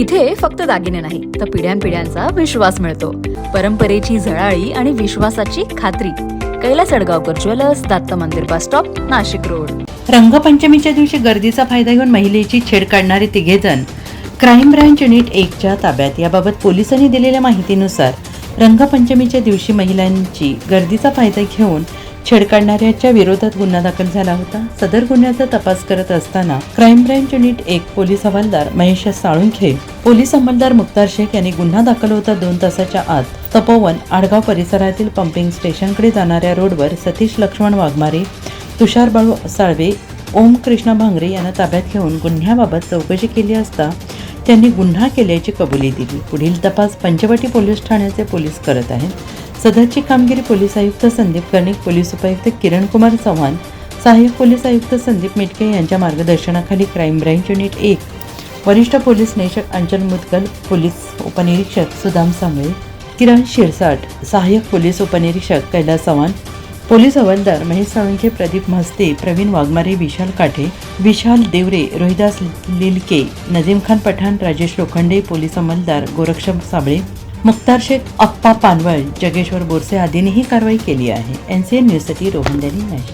इथे फक्त दागिने नाही तर पिढ्यानपिढ्यांचा विश्वास मिळतो. परंपरेची झळाळी आणि विश्वासाची खात्री. कैलास अडगावकर ज्वेलर्स, दत्त मंदिर बस स्टॉप, नाशिक रोड. रंगपंचमीच्या दिवशी गर्दीचा फायदा घेऊन महिलेची छेड काढणारे तिघेजण क्राईम ब्रँच युनिट 1च्या ताब्यात. याबाबत पोलिसांनी दिलेल्या माहितीनुसार रंगपंचमीच्या दिवशी महिलांची गर्दीचा फायदा घेऊन छेड काढणाऱ्याच्या विरोधात गुन्हा दाखल झाला होता. सदर गुन्ह्याचा तपास करत असताना क्राईम ब्रँच युनिट 1 पोलीस हवालदार महेश साळुंखे, पोलीस अंमलदार मुक्तार शेख यांनी गुन्हा दाखल होता 2 तासाच्या आत तपोवन आडगाव परिसरातील पंपिंग स्टेशनकडे जाणाऱ्या रोडवर सतीश लक्ष्मण वाघमारे, तुषार बाळू साळवे, ओम कृष्ण भांगरे यांना ताब्यात घेऊन गुन्ह्याबाबत चौकशी केली असता त्यांनी गुन्हा केल्याची कबुली दिली. पुढील तपास पंचवटी पोलीस ठाण्याचे पोलीस करत आहेत. सदरची कामगिरी पोलीस आयुक्त संदीप कर्णिक, पोलीस उपायुक्त किरण कुमार चव्हाण, सहाय्यक पोलीस आयुक्त संदीप मिटके यांच्या मार्गदर्शनाखाली क्राईम ब्रँच युनिट 1 वरिष्ठ पोलीस निरीक्षक अंचल मुदगल, पोलीस उपनिरीक्षक सुदाम सांगळे, किरण शिरसाट, सहाय्यक पोलीस उपनिरीक्षक कैलास चव्हाण, पोलीस हवालदार महेश साळुंखे, प्रदीप म्हस्ते, प्रवीण वाघमारे, विशाल काठे, विशाल देवरे, रोहिदास लिलके, नजीम खान पठाण, राजेश लोखंडे, पोलीस अंमलदार गोरक्षम साबळे, मुक्तार शेख, अप्पा पानवळ, जगेश्वर बोरसे आदींनीही कारवाई केली आहे. NCN न्यूजसाठी रोहन दैनी, नाशिक.